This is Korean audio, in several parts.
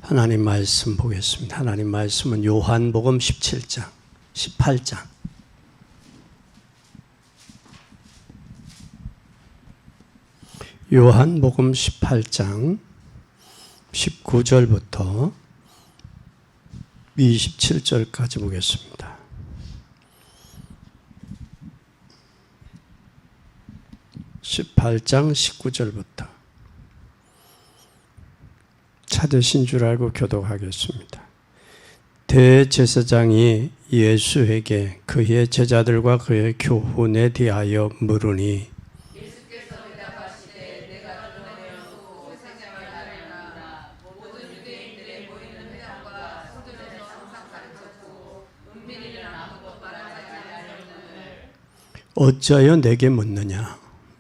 하나님 말씀 보겠습니다. 하나님 말씀은 요한복음 17장, 18장. 요한복음 18장 19절부터 27절까지 보겠습니다. (18장) 19절부터 찾으신 줄 알고 교독하겠습니다. 대제사장이 예수에게 그의 제자들과 그의 교훈에 대하여 물으니 예수께서 대답하시되 내가 들어내었고 생명을 나누라. 모든 유대인들의 모이는 회당과 성전에서 항상 가르쳤고 은밀히는 아무것도 말하지 아니하였느니라. 어찌하여 내게 묻느냐?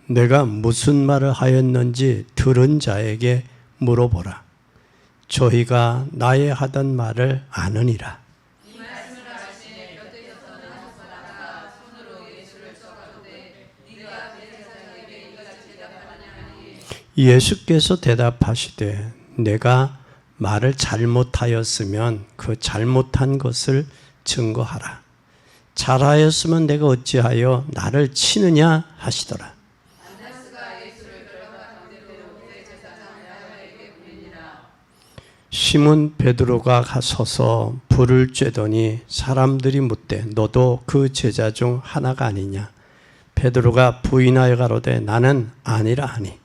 내가 무슨 말을 하였는지 들은 자에게 물어보라. 저희가 나의 하던 말을 아느니라. 이 말씀을 하시니 곁에 서는 한 사람이 손으로 예수를 쳐가로되 네가 대제사장에게 이같이 대답하느냐 하니 예수께서 대답하시되 내가 말을 잘못하였으면 그 잘못한 것을 증거하라. 잘하였으면 내가 어찌하여 나를 치느냐 하시더라. 안나스가 예수를 결박한 대로 대제사장 야외에게 보이니라. 시몬 베드로가 가서서 불을 쬐더니 사람들이 묻되 너도 그 제자 중 하나가 아니냐? 베드로가 부인하여 가로되 나는 아니라 하니.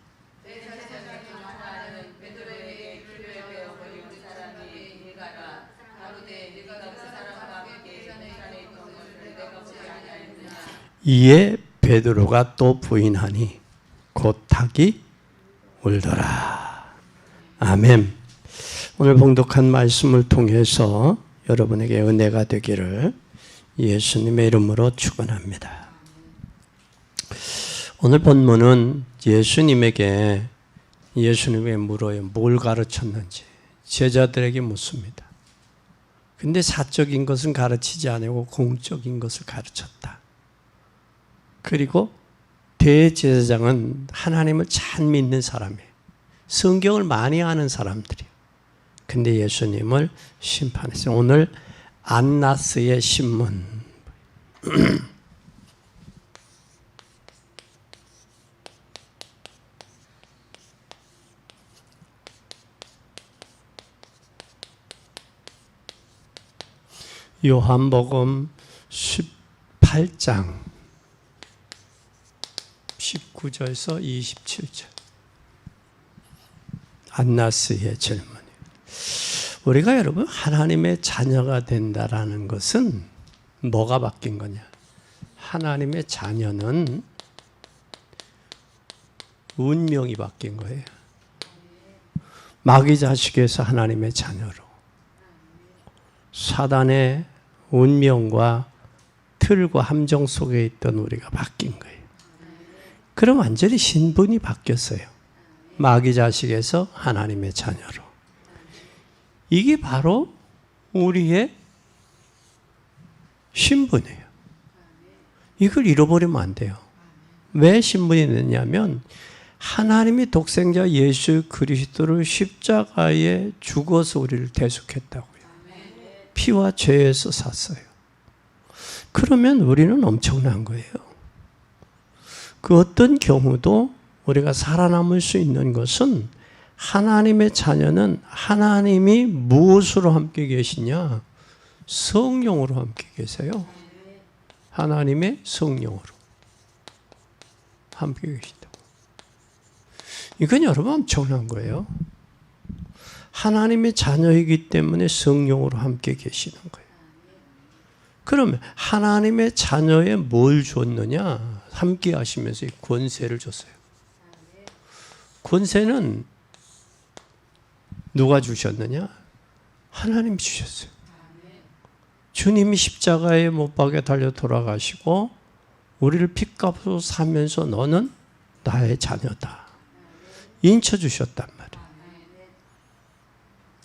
대제사장 중 하나는 베드로에게 이를 베어 버린 그 사람이 네가라. 가로되 네가 그 사람과 함께 예전에 있던 것을 내가 보지 아니하였느냐. 이에 베드로가 또 부인하니 곧 닭이 울더라. 아멘. 오늘 봉독한 말씀을 통해서 여러분에게 은혜가 되기를 예수님의 이름으로 축원합니다. 오늘 본문은 예수님에게 물어요. 뭘 가르쳤는지 제자들에게 묻습니다. 근데 사적인 것은 가르치지 않고 공적인 것을 가르쳤다. 그리고 대제사장은 하나님을 잘 믿는 사람이에요. 성경을 많이 아는 사람들이에요. 근데 예수님을 심판했어요. 오늘 안나스의 신문. 요한복음 18장 19절에서 27절. 안나스의 질문. 우리가 여러분 하나님의 자녀가 된다라는 것은 뭐가 바뀐 거냐? 하나님의 자녀는 운명이 바뀐 거예요. 마귀 자식에서 하나님의 자녀로 사단의 운명과 틀과 함정 속에 있던 우리가 바뀐 거예요. 그럼 완전히 신분이 바뀌었어요. 마귀 자식에서 하나님의 자녀로. 이게 바로 우리의 신분이에요. 이걸 잃어버리면 안 돼요. 왜 신분이 됐냐면 하나님이 독생자 예수 그리스도를 십자가에 죽어서 우리를 대속했다고요. 피와 죄에서 샀어요. 그러면 우리는 엄청난 거예요. 그 어떤 경우도 우리가 살아남을 수 있는 것은 하나님의 자녀는 하나님이 무엇으로 함께 계시냐? 성령으로 함께 계세요. 하나님의 성령으로 함께 계신다고. 이건 여러분 엄청난 거예요. 하나님의 자녀이기 때문에 성령으로 함께 계시는 거예요. 그러면 하나님의 자녀에 뭘 줬느냐? 함께 하시면서 권세를 줬어요. 권세는 누가 주셨느냐? 하나님이 주셨어요. 주님이 십자가에 못 박에 달려 돌아가시고 우리를 핏값으로 사면서 너는 나의 자녀다. 인쳐주셨단 말이에요.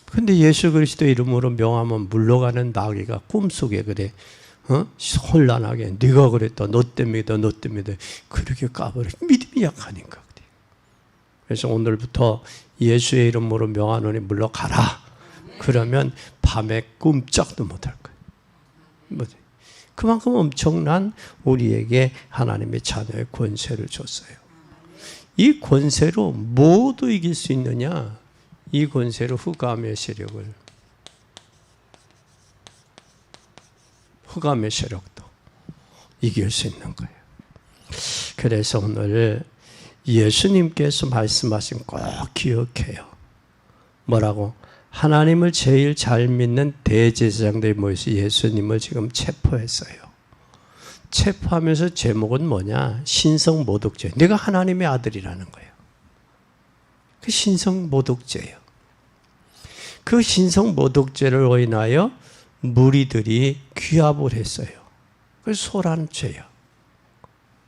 근데 예수 그리스도 이름으로 명하면 물러가는 나귀가 꿈속에 그래. 혼란하게 네가 그랬다. 너 때문이다. 너 때문이다. 그렇게 까버려. 믿음이 약하니까. 그래서 오늘부터 예수의 이름으로 명하노니 물러가라. 그러면 밤에 꼼짝도 못할 거예요. 뭐지? 그만큼 엄청난 우리에게 하나님의 자녀의 권세를 줬어요. 이 권세로 모두 이길 수 있느냐? 이 권세로 흑암의 세력을, 흑암의 세력도 이길 수 있는 거예요. 그래서 오늘 예수님께서 말씀하신 꼭 기억해요. 뭐라고? 하나님을 제일 잘 믿는 대제사장들이 모여서 예수님을 지금 체포했어요. 체포하면서 제목은 뭐냐? 신성모독죄. 내가 하나님의 아들이라는 거예요. 그 신성모독죄예요. 그 신성모독죄를 인하여 무리들이 귀합을 했어요. 그래서 소란 죄야.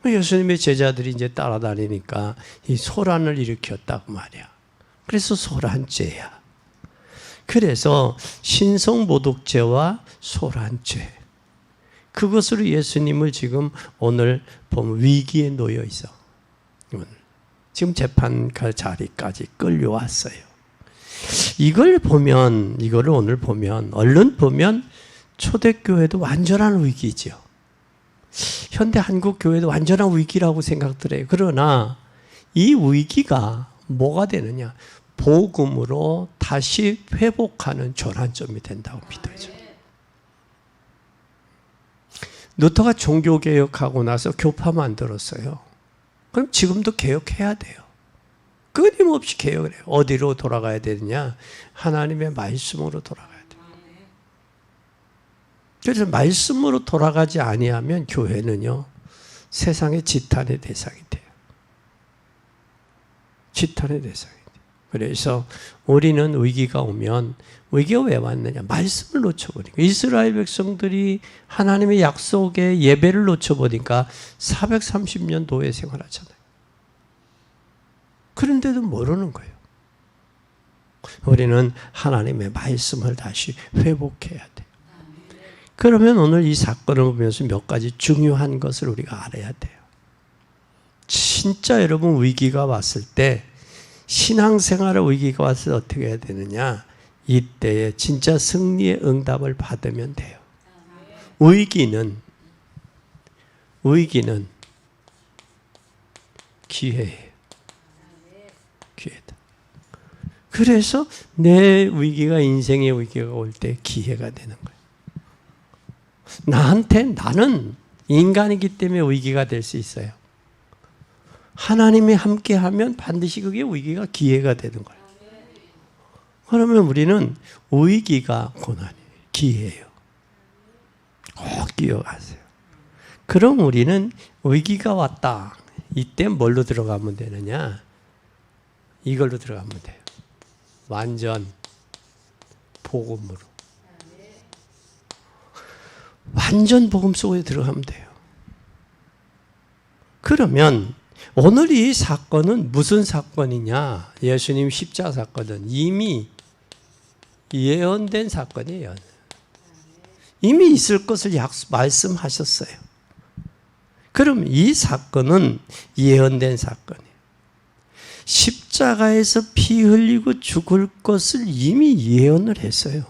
예수님의 제자들이 이제 따라다니니까 이 소란을 일으켰다고 말이야. 그래서 소란죄야. 그래서 신성모독죄와 소란죄, 그것으로 예수님을 지금 오늘 보면 위기에 놓여 있어. 지금 재판 자리까지 끌려왔어요. 이거를 오늘 보면, 얼른 보면 초대교회도 완전한 위기죠. 현대 한국 교회도 완전한 위기라고 생각들어요. 그러나 이 위기가 뭐가 되느냐? 복음으로 다시 회복하는 전환점이 된다고 믿어요. 루터가 종교개혁하고 나서 교파 만들었어요. 그럼 지금도 개혁해야 돼요. 끊임없이 개혁을 해요. 어디로 돌아가야 되느냐? 하나님의 말씀으로 돌아가야 돼요. 그래서 말씀으로 돌아가지 아니하면 교회는요, 세상의 지탄의 대상이 돼요. 지탄의 대상이 돼요. 그래서 우리는 위기가 오면, 위기가 왜 왔느냐? 말씀을 놓쳐버리니까. 이스라엘 백성들이 하나님의 약속의 예배를 놓쳐버리니까 430년 노예 생활하잖아요. 그런데도 모르는 거예요. 우리는 하나님의 말씀을 다시 회복해야 돼요. 그러면 오늘 이 사건을 보면서 몇 가지 중요한 것을 우리가 알아야 돼요. 진짜 여러분 위기가 왔을 때, 신앙생활의 위기가 왔을 때 어떻게 해야 되느냐? 이때에 진짜 승리의 응답을 받으면 돼요. 위기는 기회예요. 기회다. 그래서 내 위기가, 인생의 위기가 올 때 기회가 되는 거예요. 나는 인간이기 때문에 위기가 될 수 있어요. 하나님이 함께하면 반드시 그게 위기가 기회가 되는 거예요. 그러면 우리는 위기가 고난이에요. 기회예요. 꼭 기억하세요. 그럼 우리는 위기가 왔다. 이때 뭘로 들어가면 되느냐? 이걸로 들어가면 돼요. 완전 복음으로. 완전 복음 속에 들어가면 돼요. 그러면 오늘 이 사건은 무슨 사건이냐? 예수님 십자가 사건은 이미 예언된 사건이에요. 이미 있을 것을 말씀하셨어요. 그럼 이 사건은 예언된 사건이에요. 십자가에서 피 흘리고 죽을 것을 이미 예언을 했어요.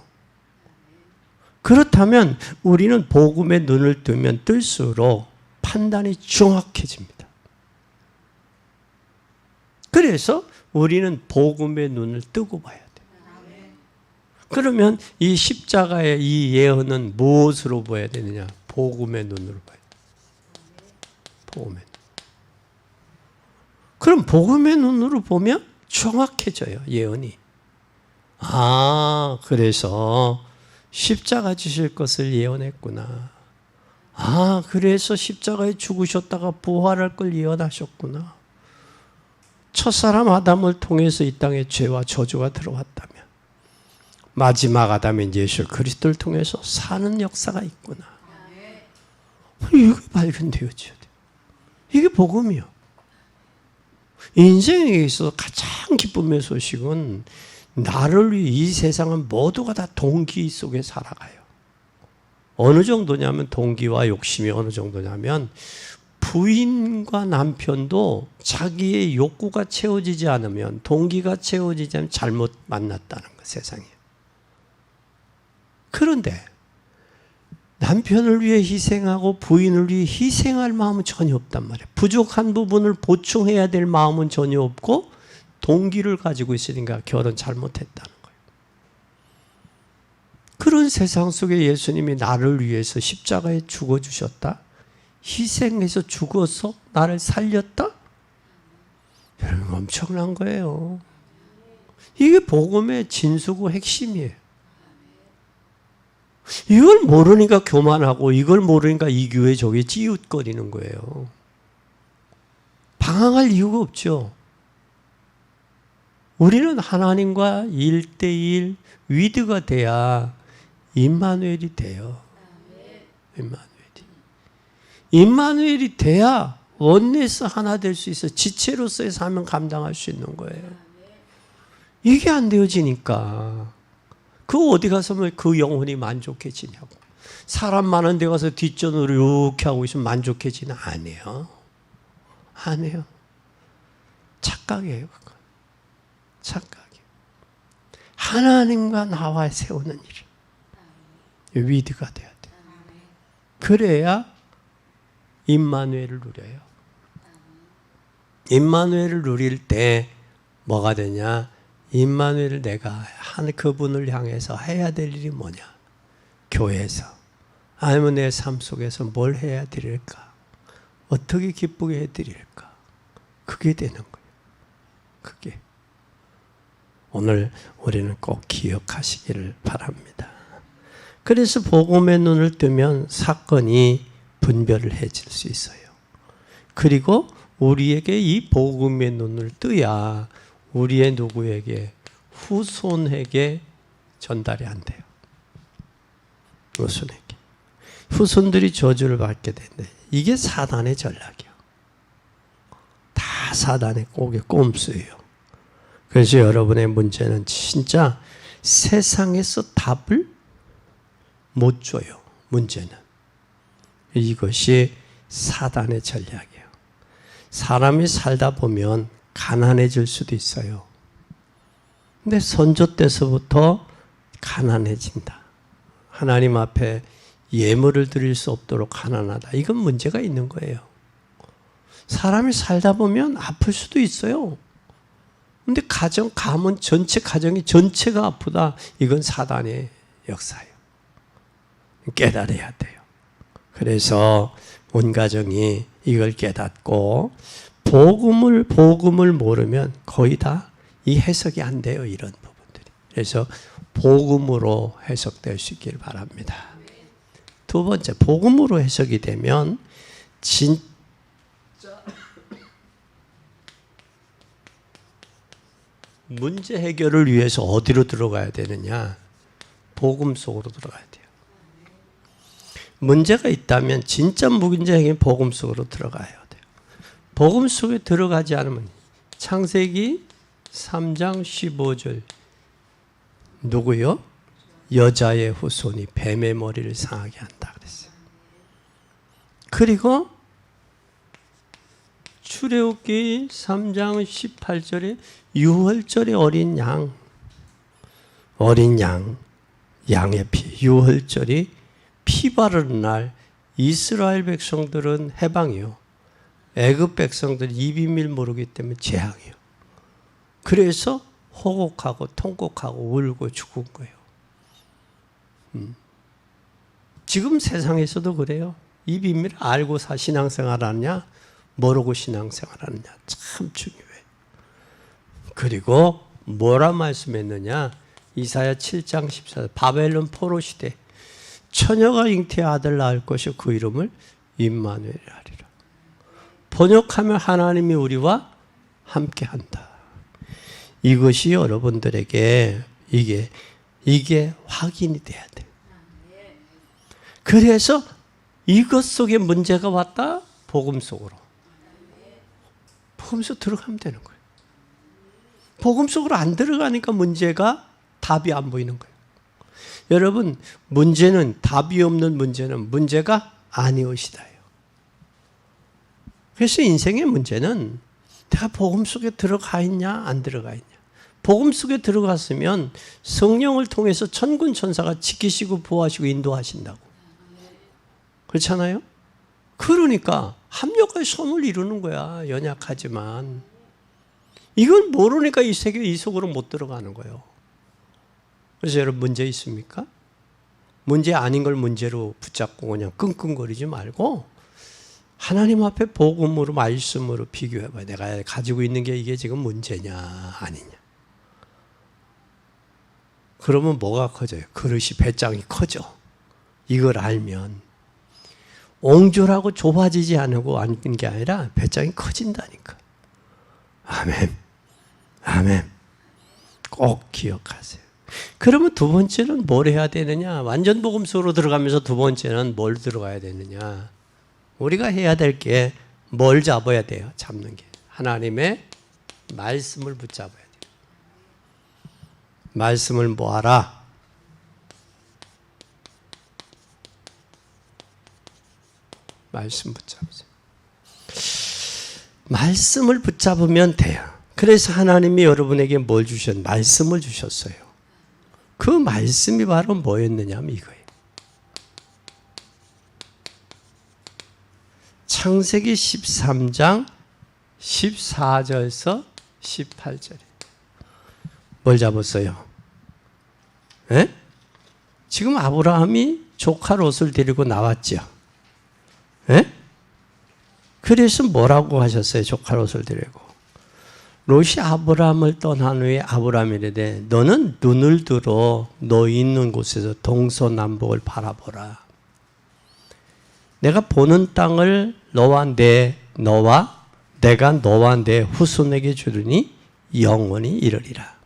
그렇다면 우리는 복음에 눈을 뜨면 뜰수록 판단이 정확해집니다. 그래서 우리는 복음의 눈을 뜨고 봐야 돼요. 그러면 이 십자가의 이 예언은 무엇으로 보아야 되느냐? 복음의 눈으로 봐야 돼요. 복음의 눈. 그럼 복음의 눈으로 보면 정확해져요, 예언이. 아, 그래서 십자가 지실 것을 예언했구나. 아, 그래서 십자가에 죽으셨다가 부활할 걸 예언하셨구나. 첫사람 아담을 통해서 이 땅에 죄와 저주가 들어왔다면 마지막 아담인 예수 그리스도를 통해서 사는 역사가 있구나. 이게 발견되어져야 돼요. 이게 복음이요. 인생에 있어서 가장 기쁨의 소식은 나를 위해 이 세상은 모두가 다 동기 속에 살아가요. 어느 정도냐면 동기와 욕심이 어느 정도냐면 부인과 남편도 자기의 욕구가 채워지지 않으면, 동기가 채워지지 않으면 잘못 만났다는 거, 세상에. 그런데 남편을 위해 희생하고 부인을 위해 희생할 마음은 전혀 없단 말이에요. 부족한 부분을 보충해야 될 마음은 전혀 없고 동기를 가지고 있으니까 결혼 잘못했다는 거예요. 그런 세상 속에 예수님이 나를 위해서 십자가에 죽어주셨다? 희생해서 죽어서 나를 살렸다? 여러분 엄청난 거예요. 이게 복음의 진수고 핵심이에요. 이걸 모르니까 교만하고 이걸 모르니까 이 교회 저기 찌웃거리는 거예요. 방황할 이유가 없죠. 우리는 하나님과 1대1 위드가 돼야 임마누엘이 돼요. 임마누엘이 돼야 원내에서 하나 될 수 있어. 지체로서의 사명 감당할 수 있는 거예요. 이게 안 되어지니까 그 어디 가서 그 영혼이 만족해지냐고. 사람 많은 데 가서 뒷전으로 이렇게 하고 있으면 만족해지나? 아니에요. 아니에요. 착각이에요. 그건. 착각이에요. 하나님과 나와 세우는 일. 위드가 돼야 돼. 그래야 임마누엘을 누려요. 임마누엘을 누릴 때 뭐가 되냐? 임마누엘을 내가 한 그분을 향해서 해야 될 일이 뭐냐? 교회에서 아니면 내 삶 속에서 뭘 해야 드릴까? 어떻게 기쁘게 해드릴까? 그게 되는 거예요. 그게 오늘 우리는 꼭 기억하시기를 바랍니다. 그래서 복음의 눈을 뜨면 사건이 분별을 해질 수 있어요. 그리고 우리에게 이 복음의 눈을 뜨야 우리의 누구에게 후손에게 전달이 안 돼요. 후손에게. 후손들이 저주를 받게 된대. 이게 사단의 전략이에요. 다 사단의 꼼수예요. 그래서 여러분의 문제는 진짜 세상에서 답을 못 줘요. 문제는. 이것이 사단의 전략이에요. 사람이 살다 보면 가난해질 수도 있어요. 근데 선조 때서부터 가난해진다. 하나님 앞에 예물을 드릴 수 없도록 가난하다. 이건 문제가 있는 거예요. 사람이 살다 보면 아플 수도 있어요. 근데 가문 전체 가정이 전체가 아프다. 이건 사단의 역사예요. 깨달아야 돼요. 그래서 온 가정이 이걸 깨닫고 복음을 모르면 거의 다 이 해석이 안 돼요. 이런 부분들이. 그래서 복음으로 해석될 수 있기를 바랍니다. 두 번째, 복음으로 해석이 되면 진짜 문제 해결을 위해서 어디로 들어가야 되느냐? 복음 속으로 들어가야 돼요. 문제가 있다면 진짜 문제 해결 복음 속으로 들어가야 돼요. 복음 속에 들어가지 않으면 창세기 3장 15절 누구요? 여자의 후손이 뱀의 머리를 상하게 한다 그랬어요. 그리고 출애굽기 3장 18절에 유월절의 어린 양, 양의 피, 유월절이 피 바르는 날 이스라엘 백성들은 해방이요. 애굽 백성들은 이 비밀 모르기 때문에 재앙이요. 그래서 호곡하고 통곡하고 울고 죽은 거예요. 지금 세상에서도 그래요. 이 비밀을 알고 신앙생활하느냐 모르고 신앙생활하느냐 참 중요해요. 그리고 뭐라 말씀했느냐? 이사야 7장 14절 바벨론 포로 시대 처녀가 잉태의 아들 낳을 것이요 그 이름을 임마누엘이라 하리라. 번역하면 하나님이 우리와 함께한다. 이것이 여러분들에게 이게 확인이 돼야 돼. 그래서 이것 속에 문제가 왔다. 복음 속으로. 복음 속으로 들어가면 되는 거예요. 복음 속으로 안 들어가니까 문제가 답이 안 보이는 거예요. 여러분, 문제는 답이 없는 문제는 문제가 아니오시다예요. 그래서 인생의 문제는 내가 복음 속에 들어가 있냐 안 들어가 있냐. 복음 속에 들어갔으면 성령을 통해서 천군 천사가 지키시고 보호하시고 인도하신다고. 그렇잖아요? 그러니까 합력의 섬을 이루는 거야. 연약하지만. 이걸 모르니까 이 세계 이 속으로 못 들어가는 거예요. 그래서 여러분 문제 있습니까? 문제 아닌 걸 문제로 붙잡고 그냥 끙끙거리지 말고 하나님 앞에 복음으로 말씀으로 비교해봐요. 내가 가지고 있는 게 이게 지금 문제냐 아니냐. 그러면 뭐가 커져요? 그릇이 배짱이 커져. 이걸 알면 옹졸하고 좁아지지 않고 앉는 게 아니라 배짱이 커진다니까. 아멘. 아멘. 꼭 기억하세요. 그러면 두 번째는 뭘 해야 되느냐? 완전 복음속으로 들어가면서 두 번째는 뭘 들어가야 되느냐? 우리가 해야 될 게 뭘 잡아야 돼요? 잡는 게. 하나님의 말씀을 붙잡아야 돼요. 말씀을 모아라. 말씀 붙잡으세요. 말씀을 붙잡으면 돼요. 그래서 하나님이 여러분에게 뭘 주셨어요? 말씀을 주셨어요. 그 말씀이 바로 뭐였느냐면 이거예요. 창세기 13장 14절에서 18절에 뭘 잡았어요? 에? 지금 아브라함이 조카 롯을 데리고 나왔죠. 에? 그래서 뭐라고 하셨어요? 조카 롯을 데리고. 롯이 아브라함을 떠난 후에 아브라함이 이르되 너는 눈을 들어 너 있는 곳에서 동서남북을 바라보라. 내가 보는 땅을 너와 내가 너와 내 후손에게 주리니 영원히 이르리라.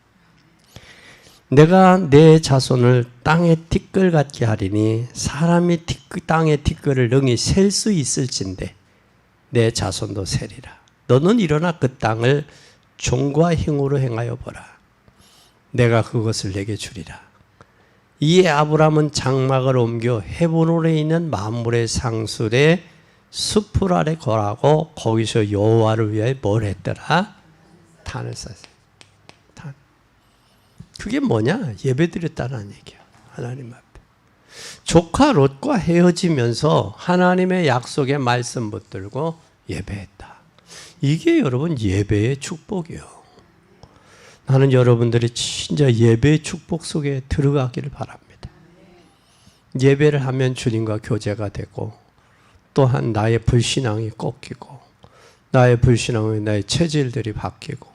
내가 내 자손을 땅의 티끌 같게 하리니 사람이 땅의 티끌을 능히 셀 수 있을진데 내 자손도 세리라. 너는 일어나 그 땅을 종과 힘으로 행하여 보라. 내가 그것을 내게 주리라. 이에 아브라함은 장막을 옮겨 헤브론에 있는 만물의 상술에 숲을 아래 거하고 거기서 여호와를 위하여 뭘 했더라? 단을 쌓았어요. 단. 그게 뭐냐? 예배드렸다는 얘기야. 하나님 앞에. 조카 롯과 헤어지면서 하나님의 약속의 말씀 붙들고 예배했다. 이게 여러분 예배의 축복이에요. 나는 여러분들이 진짜 예배의 축복 속에 들어가기를 바랍니다. 예배를 하면 주님과 교제가 되고 또한 나의 불신앙이 꺾이고 나의 불신앙은 나의 체질들이 바뀌고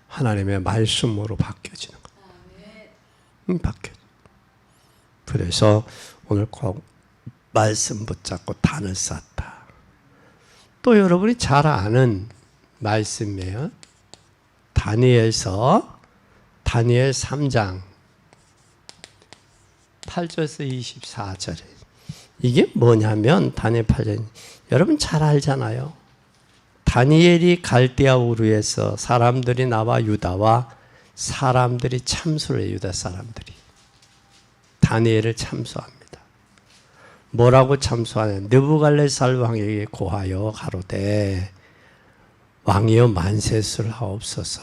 하나님의 말씀으로 바뀌어지는 거예요. 바뀌어져. 그래서 오늘 꼭 말씀 붙잡고 단을 쌓다. 또 여러분이 잘 아는 말씀이에요. 다니엘서 다니엘 3장 8절에서 24절에 이게 뭐냐면 다니엘 8절 여러분 잘 알잖아요. 다니엘이 갈대아 우르에서 사람들이 나와 유다와 사람들이 참수를 해요. 유다 사람들이 다니엘을 참수합니다. 뭐라고 참수하냐? 느부갈네살 왕에게 고하여 가로되 왕이여 만세를 하옵소서.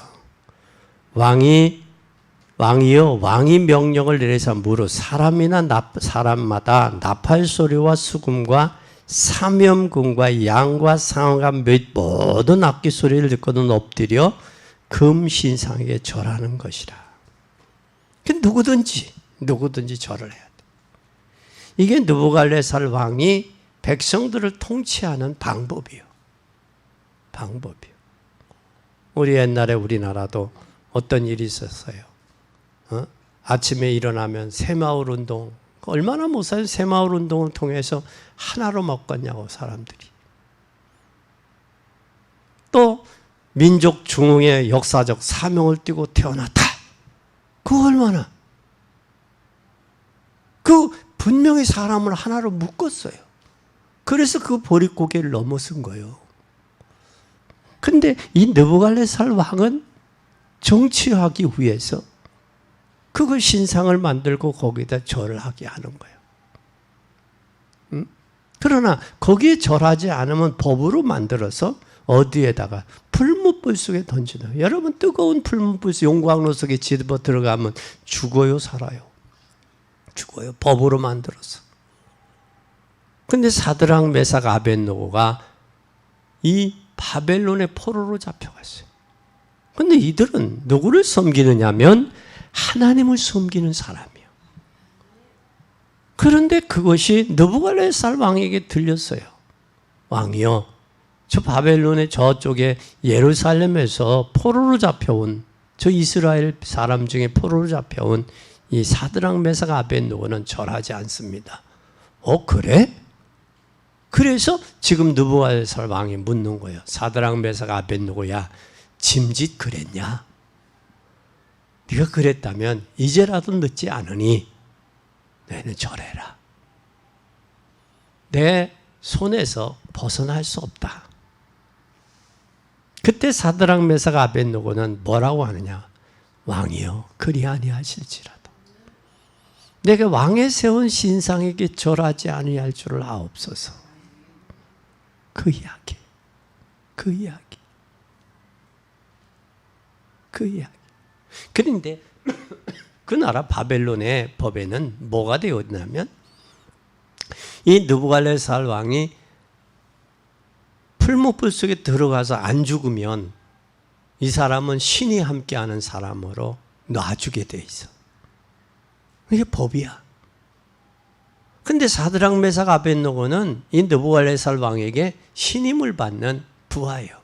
왕이여 왕이 명령을 내려서 무릇 사람마다 나팔 소리와 수금과 사면금과 양과 상어가 모든 악기 소리를 듣고는 엎드려 금신상에게 절하는 것이라. 누구든지 절을 해야 돼. 이게 느부갈네살 왕이 백성들을 통치하는 방법이에요. 우리 옛날에 우리나라도 어떤 일이 있었어요. 아침에 일어나면 새마을 운동, 얼마나 못사요? 새마을 운동을 통해서 하나로 먹겠냐고 사람들이. 또 민족 중흥의 역사적 사명을 띠고 태어났다. 그 얼마나? 그 분명히 사람을 하나로 묶었어요. 그래서 그 보릿고개를 넘어선 거예요. 근데 이 느부갈네살 왕은 정치하기 위해서 그걸 신상을 만들고 거기다 절을 하게 하는 거예요. 그러나 거기에 절하지 않으면 법으로 만들어서 어디에다가 풀무불 속에 던지다. 여러분 뜨거운 풀무불 속 용광로 속에 집어 들어가면 죽어요, 살아요? 죽어요. 법으로 만들어서. 근데 사드락 메삭 아벳느고가 이 바벨론의 포로로 잡혀갔어요. 근데 이들은 누구를 섬기느냐면 하나님을 섬기는 사람이에요. 그런데 그것이 느부갓네살 왕에게 들렸어요. 왕이요, 저 바벨론의 저쪽에 예루살렘에서 포로로 잡혀온, 저 이스라엘 사람 중에 포로로 잡혀온 이 사드락 메삭 아벳느고는 절하지 않습니다. 그래? 그래서 지금 느부갓네살 왕이 묻는 거예요. 사드락 메삭 아벳느고야, 짐짓 그랬냐? 네가 그랬다면 이제라도 늦지 않으니 너희는 절해라. 내 손에서 벗어날 수 없다. 그때 사드락 메삭 아벳느고는 뭐라고 하느냐? 왕이여, 그리 아니하실지라도 내가 왕에 세운 신상에게 절하지 아니할 줄을 아옵소서. 그 이야기. 그런데 그 나라 바벨론의 법에는 뭐가 되었냐면 이 느부갓네살 왕이 풀무불 속에 들어가서 안 죽으면 이 사람은 신이 함께하는 사람으로 놔주게 돼 있어. 이게 법이야. 근데 사드락 메삭 아벳느고는 이 느부갓네살 왕에게 신임을 받는 부하예요.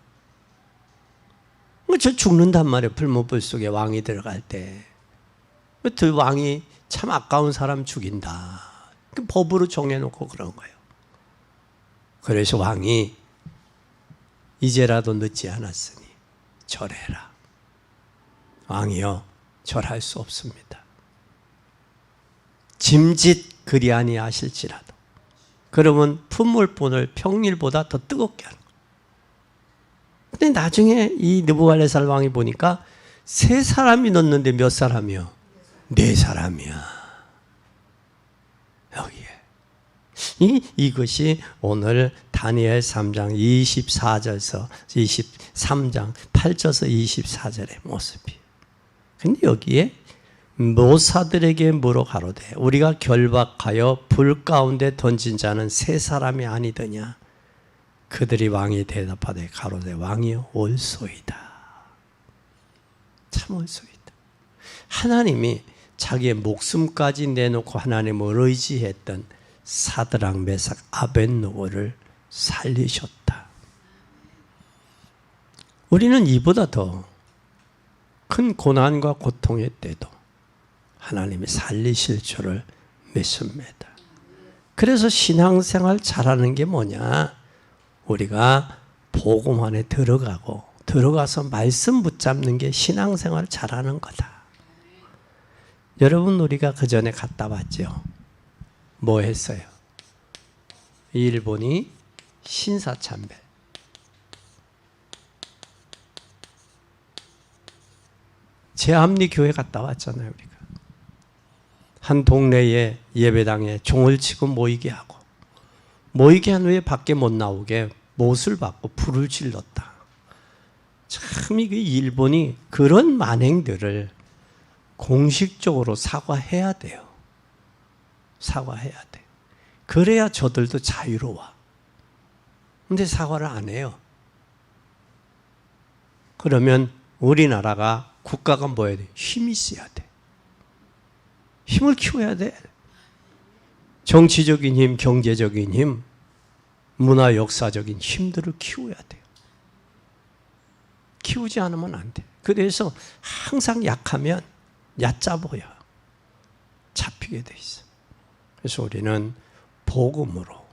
저 죽는단 말이에요. 풀무불 속에 왕이 들어갈 때. 그 왕이 참 아까운 사람 죽인다. 그 법으로 정해놓고 그런 거예요. 그래서 왕이 이제라도 늦지 않았으니 절해라. 왕이여, 절할 수 없습니다. 짐짓 그리 아니하실지라도. 그러면 풀무불을 평일보다 더 뜨겁게 하는 거예요. 근데 나중에 이 느부갓네살 왕이 보니까 3사람이 넣는데 몇 사람이요? 4사람이야. 여기에. 이것이 오늘 다니엘 3장 24절에서 23장 8절에서 24절의 모습이에요. 근데 여기에 모사들에게 물어 가로되 우리가 결박하여 불 가운데 던진 자는 3사람이 아니더냐? 그들이 왕이 대답하되 가로되 왕이여 옳소이다. 참 옳소이다. 하나님이 자기의 목숨까지 내놓고 하나님을 의지했던 사드락 메삭 아벳느고를 살리셨다. 우리는 이보다 더 큰 고난과 고통의 때도 하나님이 살리실 줄을 믿습니다. 그래서 신앙생활 잘하는 게 뭐냐? 우리가 복음 안에 들어가서 말씀 붙잡는 게 신앙생활 잘하는 거다. 여러분, 우리가 그 전에 갔다 왔죠. 뭐 했어요? 일본이 신사참배. 제합리 교회 갔다 왔잖아요, 우리가. 한 동네에 예배당에 종을 치고 모이게 하고, 모이게 한 후에 밖에 못 나오게 못을 받고 불을 질렀다. 참 이게 일본이 그런 만행들을 공식적으로 사과해야 돼요. 사과해야 돼. 그래야 저들도 자유로워. 근데 사과를 안 해요. 그러면 우리나라가 국가가 뭐야 돼? 힘이 있어야 돼. 힘을 키워야 돼. 정치적인 힘, 경제적인 힘, 문화 역사적인 힘들을 키워야 돼요. 키우지 않으면 안 돼. 그래서 항상 약하면 얕아 보여. 잡히게 돼 있어. 그래서 우리는 복음으로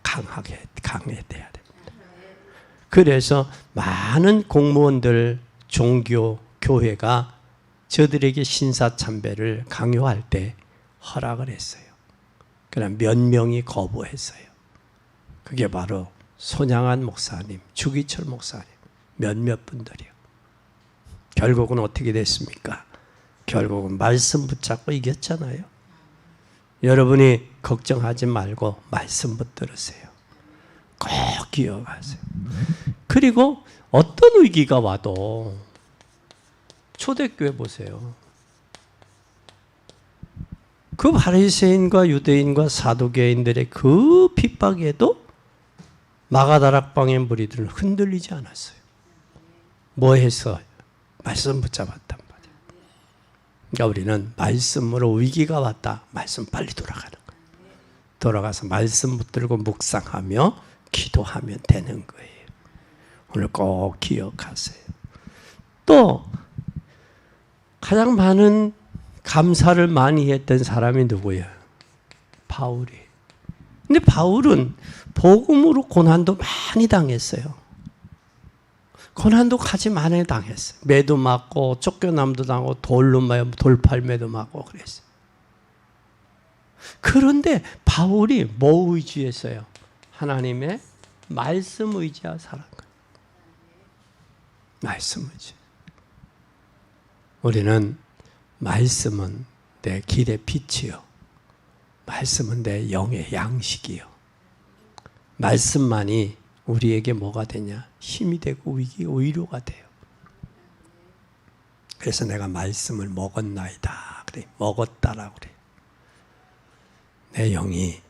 강해야 됩니다. 그래서 많은 공무원들, 종교, 교회가 저들에게 신사참배를 강요할 때 허락을 했어요. 그러나 몇 명이 거부했어요. 그게 바로 손양한 목사님, 주기철 목사님, 몇몇 분들이요. 결국은 어떻게 됐습니까? 결국은 말씀 붙잡고 이겼잖아요. 여러분이 걱정하지 말고 말씀 붙들으세요. 꼭 기억하세요. 그리고 어떤 위기가 와도 초대교회 보세요. 그 바리새인과 유대인과 사두개인들의 그 핍박에도 마가다락방의 무리들은 흔들리지 않았어요. 뭐 해서? 말씀 붙잡았단 말이에요. 그러니까 우리는 말씀으로 위기가 왔다. 말씀 빨리 돌아가는 거예요. 돌아가서 말씀 붙들고 묵상하며 기도하면 되는 거예요. 오늘 꼭 기억하세요. 또 가장 많은 감사를 많이 했던 사람이 누구예요? 바울이. 근데 바울은 복음으로 고난도 많이 당했어요. 고난도 가지 많이 당했어요. 매도 맞고 쫓겨남도 당하고 돌팔매도 맞고 그랬어요. 그런데 바울이 뭐 의지했어요? 하나님의 말씀 의지하고 살은 거예요. 말씀 의지. 우리는 말씀은 내 길의 빛이요. 말씀은 내 영의 양식이요. 말씀만이 우리에게 뭐가 되냐? 힘이 되고 위로가 돼요. 그래서 내가 말씀을 먹었나이다. 그래, 먹었다라고 그래. 내 영이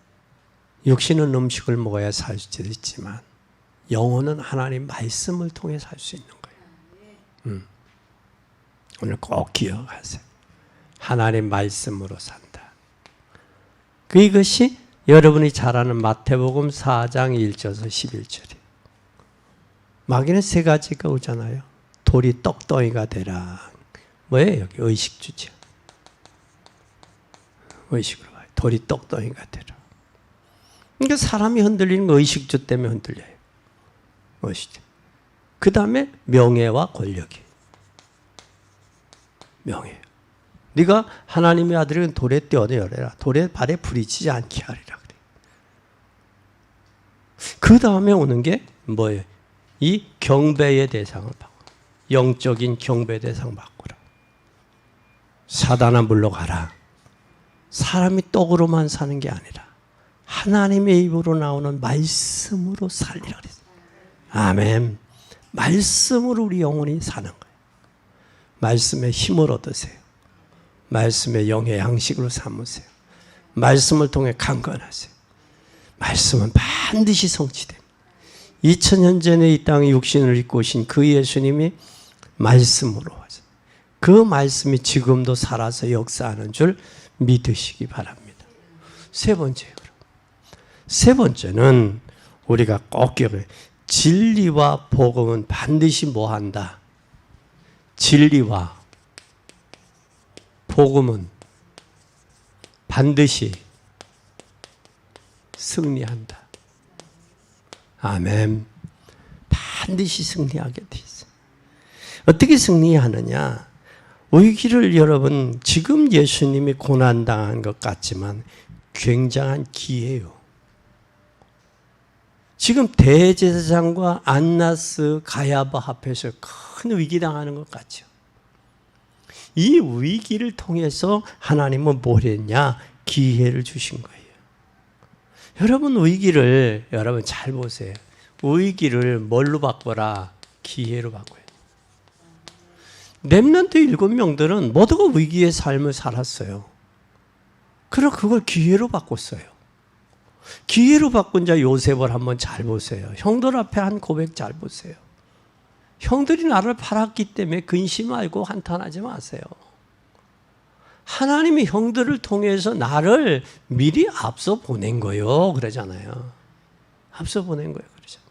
육신은 음식을 먹어야 살 수도 있지만 영혼은 하나님 말씀을 통해 살 수 있는 거예요. 오늘 꼭 기억하세요. 하나님 말씀으로 산다. 이것이 여러분이 잘 아는 마태복음 4장 1절에서 11절이에요. 마귀는 세 가지가 오잖아요. 돌이 떡덩이가 되라. 뭐예요? 여기 의식주죠. 의식으로 봐요. 돌이 떡덩이가 되라. 그러니까 사람이 흔들리는 거 의식주 때문에 흔들려요. 의식주. 그 다음에 명예와 권력이. 명예. 네가 하나님의 아들이면 돌에 뛰어내려라. 돌에 발에 불이 치지 않게 하리라. 그래. 그 다음에 오는 게 뭐예요? 이 경배의 대상을 바꿔. 영적인 경배 대상 바꾸라. 사단아 물러가라. 사람이 떡으로만 사는 게 아니라 하나님의 입으로 나오는 말씀으로 살리라 그랬어요. 아멘. 말씀으로 우리 영혼이 사는 거예요. 말씀의 힘을 얻으세요. 말씀의 영의 양식으로 삼으세요. 말씀을 통해 강건하세요. 말씀은 반드시 성취됩니다. 2000년 전에 이 땅에 육신을 입고 오신 그 예수님이 말씀으로 와서 그 말씀이 지금도 살아서 역사하는 줄 믿으시기 바랍니다. 세 번째요. 세 번째는 우리가 꼭 기억해요. 진리와 복음은 반드시 뭐 한다? 진리와 복음은 반드시 승리한다. 아멘. 반드시 승리하게 돼 있어요. 어떻게 승리하느냐? 위기를 여러분 지금 예수님이 고난당한 것 같지만 굉장한 기회예요. 지금 대제사장과 안나스, 가야바 앞에서 큰 위기 당하는 것 같죠. 이 위기를 통해서 하나님은 뭘 했냐? 기회를 주신 거예요. 여러분 위기를 여러분 잘 보세요. 위기를 뭘로 바꿔라? 기회로 바꿔요. 렘넌트 7명들은 모두가 위기의 삶을 살았어요. 그럼 그걸 기회로 바꿨어요. 기회로 바꾼 자 요셉을 한번 잘 보세요. 형들 앞에 한 고백 잘 보세요. 형들이 나를 팔았기 때문에 근심 말고 한탄하지 마세요. 하나님이 형들을 통해서 나를 미리 앞서 보낸 거예요. 그러잖아요. 앞서 보낸 거예요. 그러잖아요.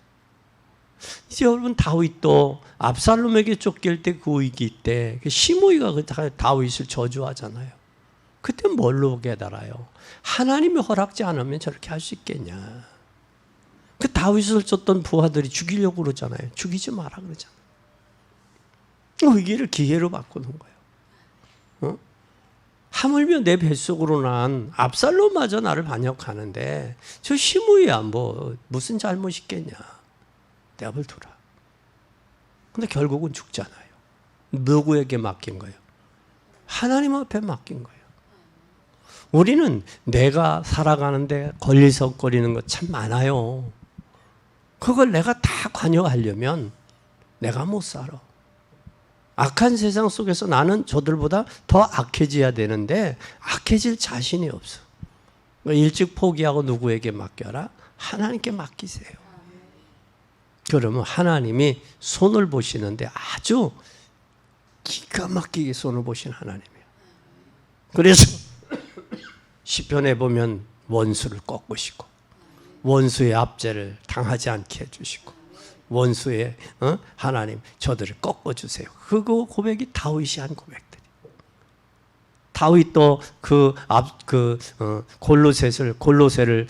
이제 여러분 다윗도 압살롬에게 쫓길 때 그 위기 때 시므이가 다윗을 저주하잖아요. 그때 뭘로 깨달아요? 하나님이 허락지 않으면 저렇게 할 수 있겠냐. 그 다윗을 쫓던 부하들이 죽이려고 그러잖아요. 죽이지 마라 그러잖아요. 위기를 기회로 바꾸는 거예요. 하물며 내 뱃속으로 난 압살롬마저 나를 반역하는데 저 시므이야 뭐 무슨 잘못이 있겠냐. 내압을 두라. 근데 결국은 죽잖아요. 누구에게 맡긴 거예요? 하나님 앞에 맡긴 거예요. 우리는 내가 살아가는데 걸리석거리는 것 참 많아요. 그걸 내가 다 관여하려면 내가 못 살아. 악한 세상 속에서 나는 저들보다 더 악해져야 되는데 악해질 자신이 없어. 일찍 포기하고 누구에게 맡겨라? 하나님께 맡기세요. 그러면 하나님이 손을 보시는데 아주 기가 막히게 손을 보신 하나님이에요. 그래서 시편에 보면 원수를 꺾으시고 원수의 압제를 당하지 않게 해주시고 원수의 하나님 저들을 꺾어주세요. 그 고백이 다윗이 한 고백들이. 다윗도 골로새를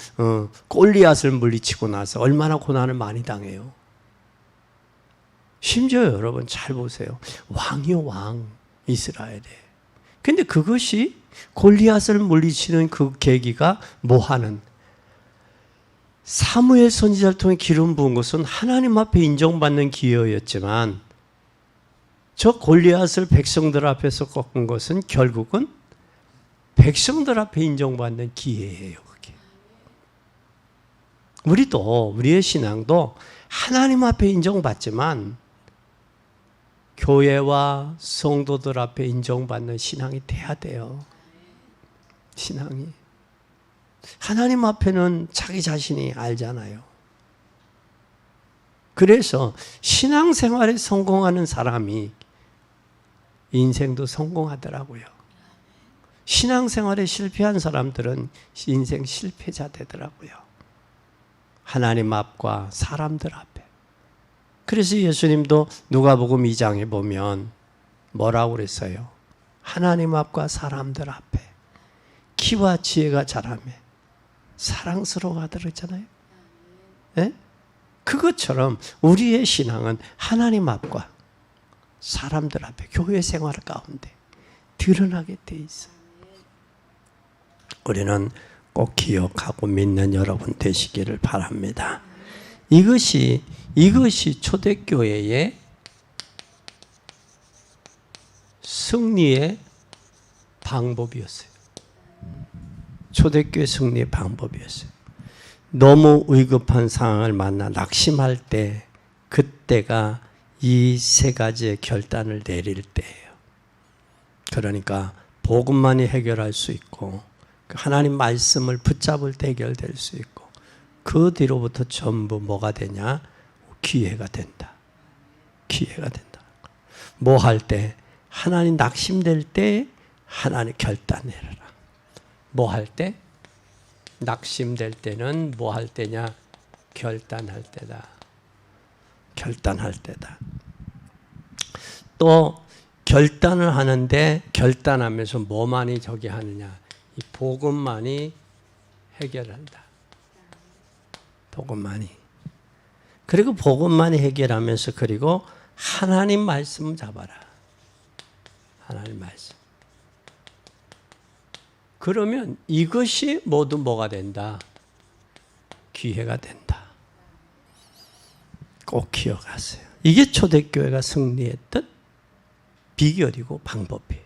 골리앗을 물리치고 나서 얼마나 고난을 많이 당해요. 심지어 여러분 잘 보세요. 왕이요 왕 이스라엘에. 근데 그것이 골리앗을 물리치는 그 계기가 뭐하는? 사무엘 선지자를 통해 기름 부은 것은 하나님 앞에 인정받는 기회였지만 저 골리앗을 백성들 앞에서 꺾은 것은 결국은 백성들 앞에 인정받는 기회예요. 그게. 우리도 우리의 신앙도 하나님 앞에 인정받지만 교회와 성도들 앞에 인정받는 신앙이 돼야 돼요. 신앙이. 하나님 앞에는 자기 자신이 알잖아요. 그래서 신앙생활에 성공하는 사람이 인생도 성공하더라고요. 신앙생활에 실패한 사람들은 인생 실패자 되더라고요. 하나님 앞과 사람들 앞에. 그래서 예수님도 누가복음 2장에 보면 뭐라고 그랬어요? 하나님 앞과 사람들 앞에 키와 지혜가 자라며 사랑스러워하더라 했잖아요. 네? 그것처럼 우리의 신앙은 하나님 앞과 사람들 앞에 교회 생활 가운데 드러나게 돼 있어요. 우리는 꼭 기억하고 믿는 여러분 되시기를 바랍니다. 이것이 초대교회의 승리의 방법이었어요. 초대교회 승리의 방법이었어요. 너무 위급한 상황을 만나 낙심할 때 그때가 이 세 가지의 결단을 내릴 때예요. 그러니까 복음만이 해결할 수 있고 하나님 말씀을 붙잡을 때 해결될 수 있고 그 뒤로부터 전부 뭐가 되냐? 기회가 된다. 기회가 된다. 뭐 할 때? 하나님 낙심될 때 하나님 결단 내려라. 뭐 할 때? 낙심될 때는 뭐 할 때냐? 결단할 때다. 결단할 때다. 또 결단을 하는데 결단하면서 뭐만이 저기 하느냐? 이 복음만이 해결한다. 복음만이. 그리고 복음만이 해결하면서 그리고 하나님 말씀 잡아라. 하나님 말씀. 그러면 이것이 모두 뭐가 된다? 기회가 된다. 꼭 기억하세요. 이게 초대교회가 승리했던 비결이고 방법이에요.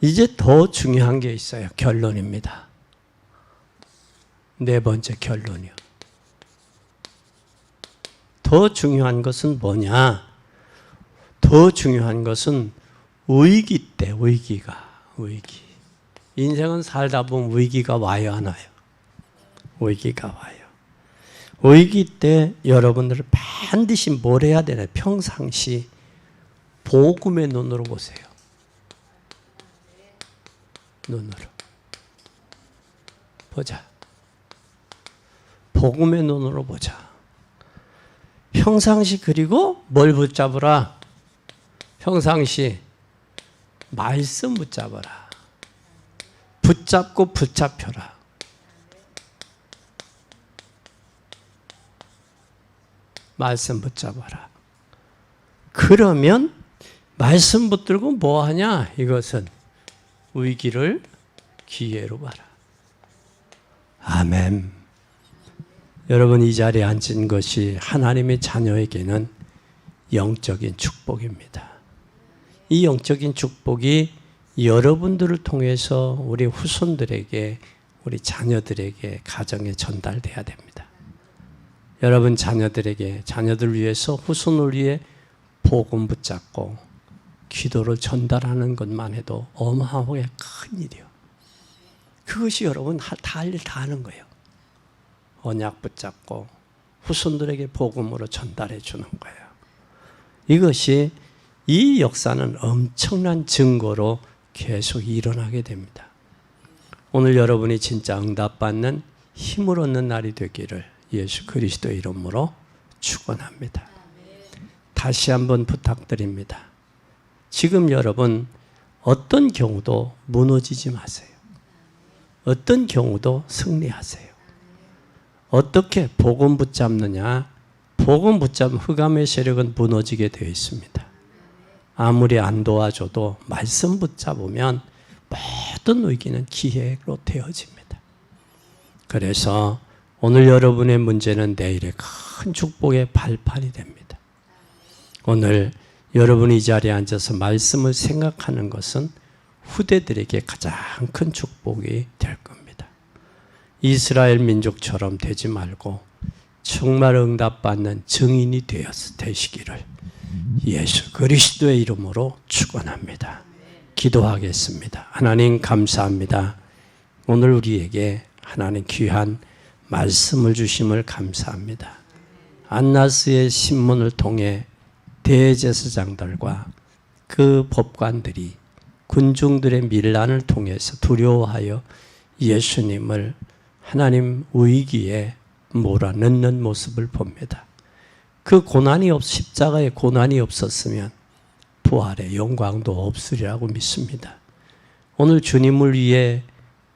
이제 더 중요한 게 있어요. 결론입니다. 네 번째 결론이요. 더 중요한 것은 뭐냐? 더 중요한 것은 위기 때, 위기. 인생은 살다 보면 위기가 와요, 안 와요? 위기가 와요. 위기 때 여러분들은 반드시 뭘 해야 되나요? 평상시 복음의 눈으로 보세요. 눈으로. 보자. 복음의 눈으로 보자. 평상시 그리고 뭘 붙잡으라? 평상시 말씀 붙잡아라. 붙잡고 붙잡혀라. 말씀 붙잡아라. 그러면 말씀 붙들고 뭐 하냐? 이것은 위기를 기회로 봐라. 아멘. 여러분 이 자리에 앉은 것이 하나님의 자녀에게는 영적인 축복입니다. 이 영적인 축복이 여러분들을 통해서 우리 후손들에게, 우리 자녀들에게, 가정에 전달돼야 됩니다. 여러분 자녀들에게, 자녀들 위해서, 후손을 위해 복음 붙잡고 기도를 전달하는 것만 해도 어마어마하게 큰 일이요. 그것이 여러분 다 할 일 다 하는 거예요. 언약 붙잡고 후손들에게 복음으로 전달해 주는 거예요. 이것이, 이 역사는 엄청난 증거로 계속 일어나게 됩니다. 오늘 여러분이 진짜 응답받는 힘을 얻는 날이 되기를 예수 그리스도 이름으로 축원합니다. 다시 한번 부탁드립니다. 지금 여러분 어떤 경우도 무너지지 마세요. 어떤 경우도 승리하세요. 어떻게 복음 붙잡느냐? 복음 붙잡으면 흑암의 세력은 무너지게 되어 있습니다. 아무리 안 도와줘도 말씀 붙잡으면 모든 위기는 기회로 되어집니다. 그래서 오늘 여러분의 문제는 내일의 큰 축복의 발판이 됩니다. 오늘 여러분이 이 자리에 앉아서 말씀을 생각하는 것은 후대들에게 가장 큰 축복이 될 겁니다. 이스라엘 민족처럼 되지 말고 정말 응답받는 증인이 되시기를 예수 그리스도의 이름으로 축원합니다. 기도하겠습니다. 하나님 감사합니다. 오늘 우리에게 하나님 귀한 말씀을 주심을 감사합니다. 안나스의 신문을 통해 대제사장들과 그 법관들이 군중들의 밀란을 통해서 두려워하여 예수님을 하나님 위기에 몰아넣는 모습을 봅니다. 그 십자가의 고난이 없었으면 부활의 영광도 없으리라고 믿습니다. 오늘 주님을 위해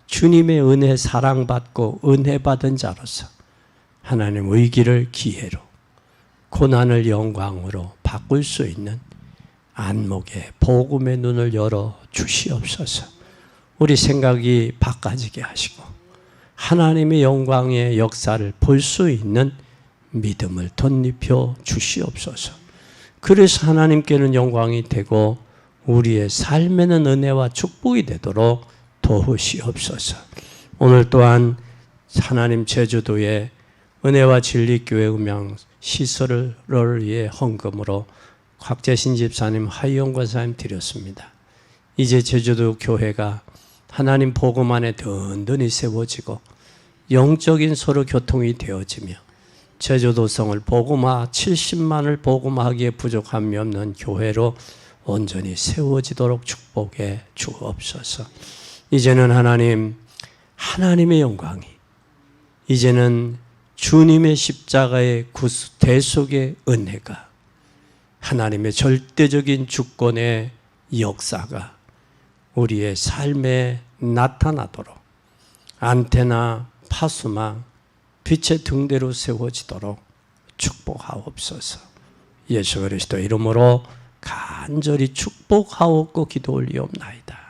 주님의 은혜 사랑받고 은혜 받은 자로서 하나님 위기를 기회로, 고난을 영광으로 바꿀 수 있는 안목의 복음의 눈을 열어 주시옵소서. 우리 생각이 바꿔지게 하시고 하나님의 영광의 역사를 볼 수 있는 믿음을 덧입혀 주시옵소서. 그래서 하나님께는 영광이 되고 우리의 삶에는 은혜와 축복이 되도록 도우시옵소서. 오늘 또한 하나님 제주도에 은혜와 진리교회 음향 시설을 위해 헌금으로 곽재신 집사님, 하이영 권사님 드렸습니다. 이제 제주도 교회가 하나님 복음 안에 든든히 세워지고 영적인 서로 교통이 되어지며 제주도성을 복음화 70만을 복음화하기에 부족함이 없는 교회로 온전히 세워지도록 축복해 주옵소서. 이제는 하나님의 영광이, 이제는 주님의 십자가의 대속의 은혜가, 하나님의 절대적인 주권의 역사가 우리의 삶에 나타나도록 안테나, 파수망, 빛의 등대로 세워지도록 축복하옵소서. 예수 그리스도 이름으로 간절히 축복하옵고 기도 올리옵나이다.